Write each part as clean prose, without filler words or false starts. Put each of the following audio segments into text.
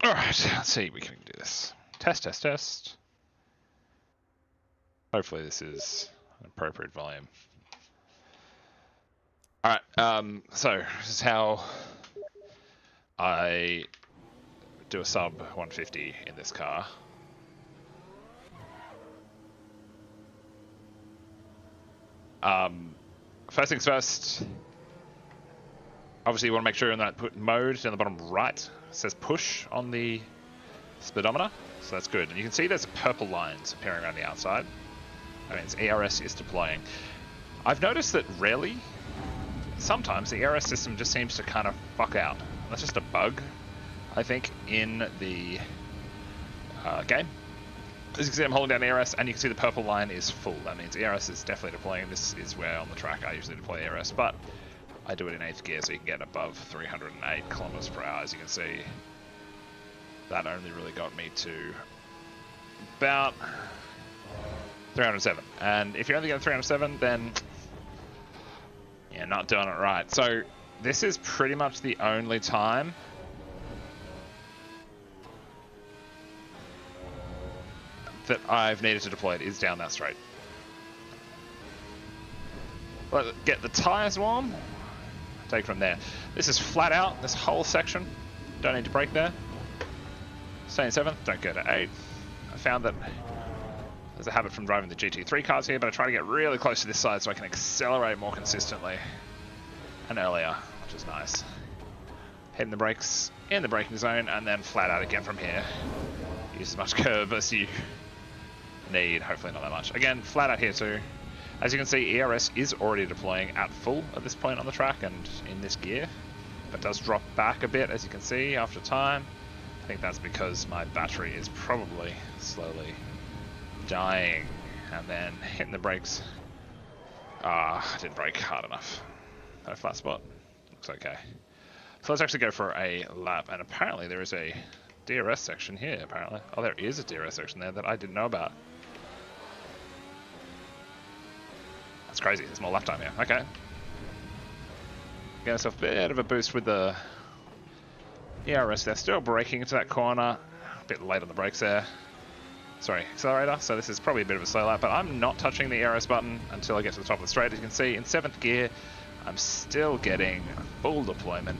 Alright, let's see, we can do this. Test, test, test. Hopefully this is an appropriate volume. Alright, so this is how I do a sub 150 in this car. First things first, obviously you want to make sure you're in that mode down the bottom right. It says push on the speedometer, so that's good. And you can see there's purple lines appearing around the outside. That means ERS is deploying. I've noticed that rarely, sometimes the ERS system just seems to kind of fuck out. That's just a bug, I think, in the game. As you can see, I'm holding down ERS, and you can see the purple line is full. That means ERS is definitely deploying. This is where on the track I usually deploy ERS, but I do it in 8th gear so you can get above 308 kilometers per hour. As you can see, that only really got me to about 307. And if you're only getting 307, then you're not doing it right. So this is pretty much the only time that I've needed to deploy it, is down that straight. Let's get the tires warm. Take from there. This is flat out, this whole section. Don't need to brake there. Stay in 7th, don't go to 8th. I found that there's a habit from driving the GT3 cars here, but I try to get really close to this side so I can accelerate more consistently and earlier, which is nice. Hitting the brakes in the braking zone, and then flat out again from here. Use as much curb as you need, hopefully not that much. Again, flat out here too. As you can see, ERS is already deploying at full at this point on the track and in this gear, but does drop back a bit, as you can see, after time. I think that's because my battery is probably slowly dying. And then hitting the brakes. I didn't brake hard enough. No flat spot. Looks okay. So let's actually go for a lap, and apparently there is a DRS section here, apparently. Oh, there is a DRS section there that I didn't know about. That's crazy, there's more lap time here. Okay. Get yourself a bit of a boost with the ERS there. Still braking into that corner. A bit late on the brakes there. Sorry, accelerator. So this is probably a bit of a slow lap, but I'm not touching the ERS button until I get to the top of the straight. As you can see, in 7th gear, I'm still getting full deployment.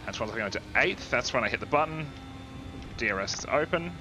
And once I go into 8th, that's when I hit the button. DRS is open.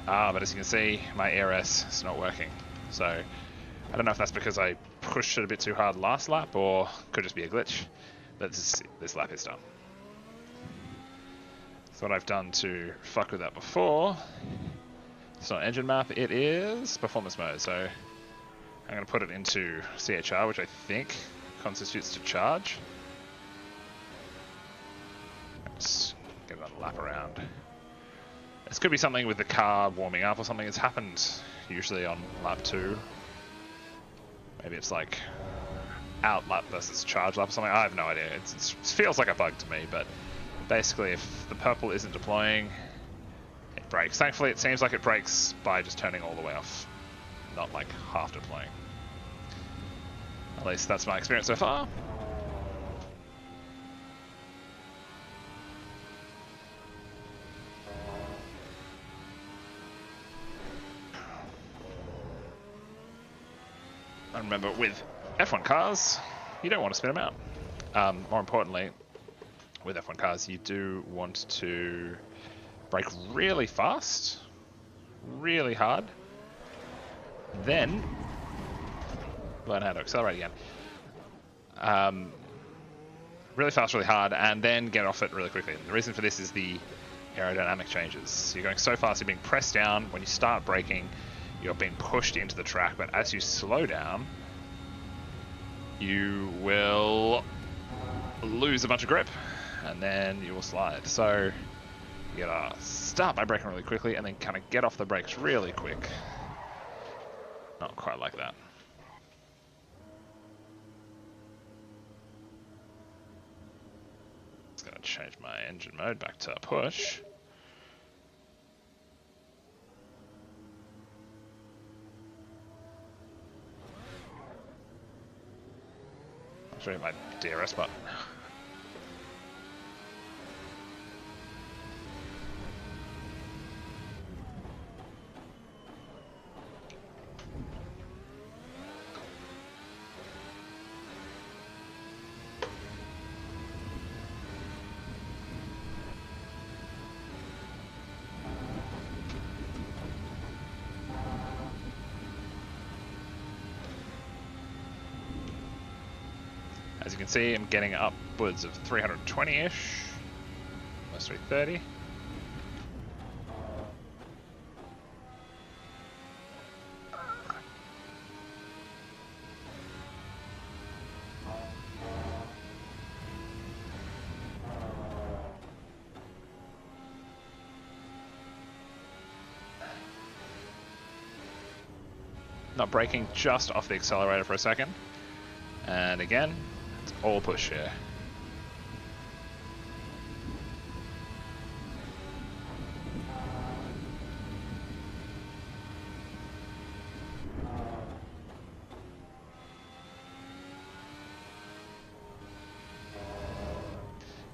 But as you can see, my ERS is not working. So I don't know if that's because I pushed it a bit too hard last lap, or could just be a glitch. But this lap is done. So what I've done to fuck with that before, it's not engine map, it is performance mode. So I'm going to put it into CHR, which I think constitutes to charge. Let's get another lap around. This could be something with the car warming up or something. It's happened usually on lap 2. Maybe it's like out lap versus charge lap or something. I have no idea. It feels like a bug to me, but basically if the purple isn't deploying, it brakes. Thankfully it seems like it brakes by just turning all the way off, not like half deploying. At least that's my experience so far. And remember, with F1 cars, you don't want to spin them out. More importantly, with F1 cars, you do want to brake really fast, really hard, then learn how to accelerate again. Really fast, really hard, and then get off it really quickly. And the reason for this is the aerodynamic changes. So you're going so fast, you're being pressed down. When you start braking, you're being pushed into the track, but as you slow down, you will lose a bunch of grip, and then you will slide. So you gotta start by braking really quickly, and then kind of get off the brakes really quick. Not quite like that. Just gonna change my engine mode back to push. I'll show you my DRS button. can see, I'm getting upwards of 320-ish, almost 330. Not braking, just off the accelerator for a second. And again, it's all push here.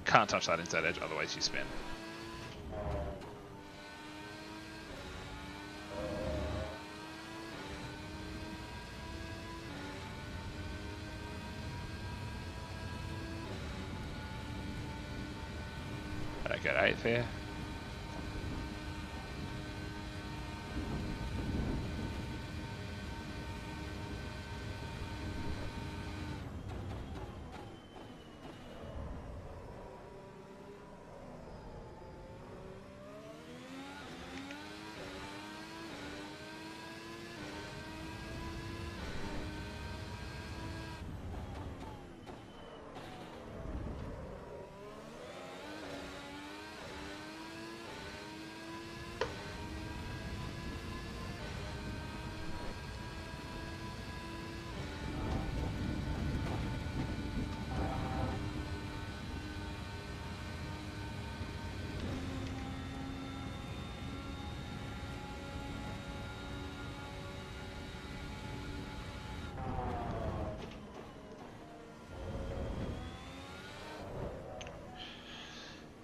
Can't touch that inside edge, otherwise you spin. I don't get 8th here.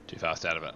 Too fast out of it.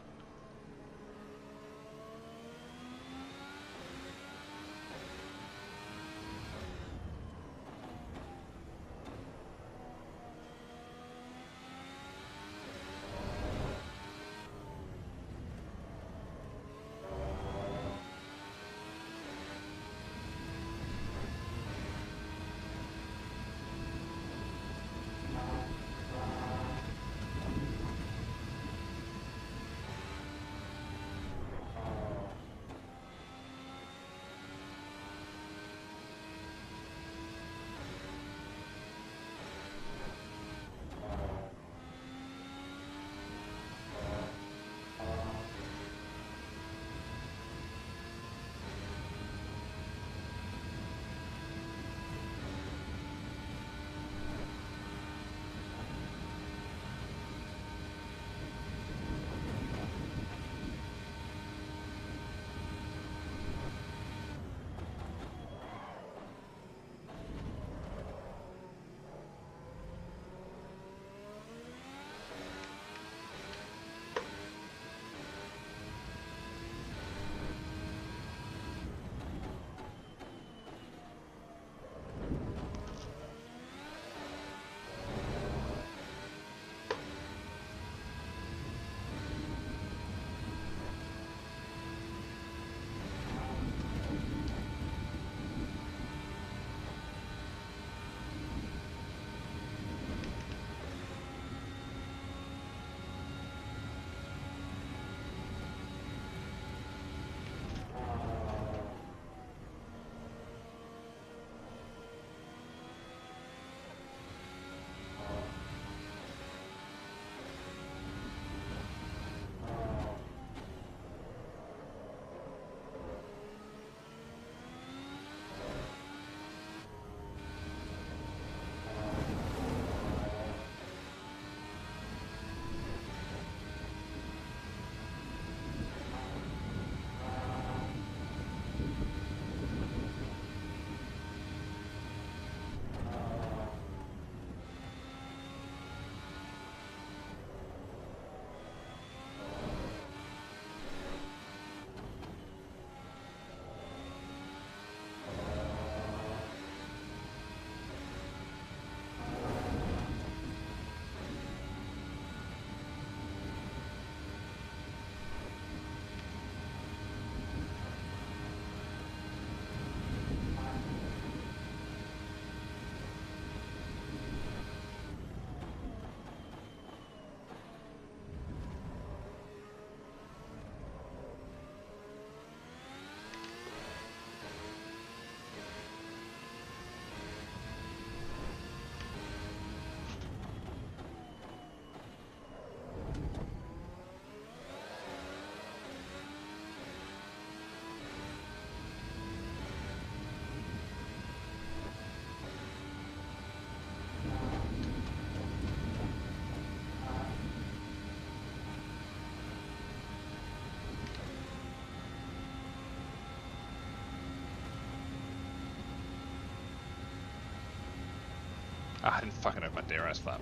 Ah, I didn't fucking open my DRS flap.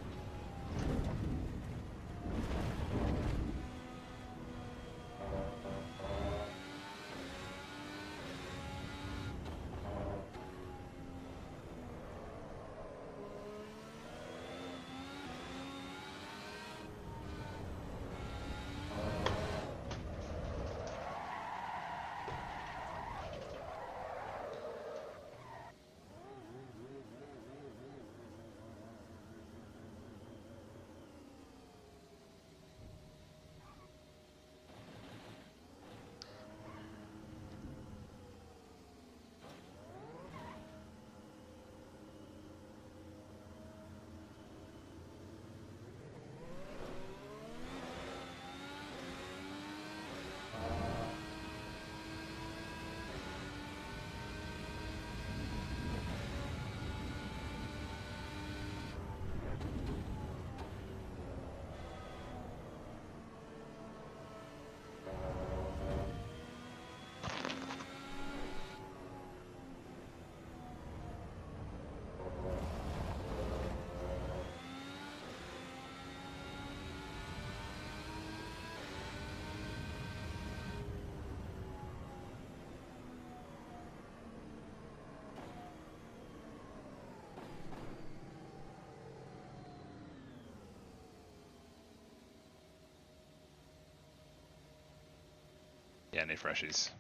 Yeah, need freshies.